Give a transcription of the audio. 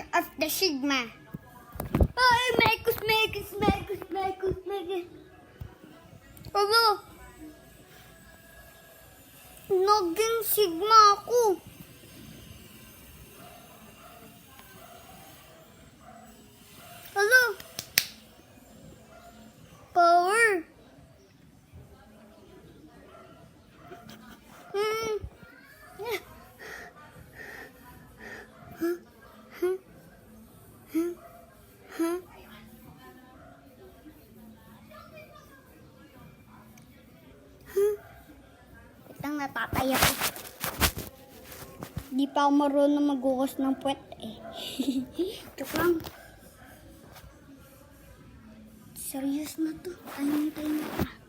Power of the Sigma. Ay, Mekus. Alo. Naging Sigma ako. Alo. Power. Itang natataya ko. Di pa ako marunong maghugas ng puwet eh. Joke lang. Serious na to. Tayo na.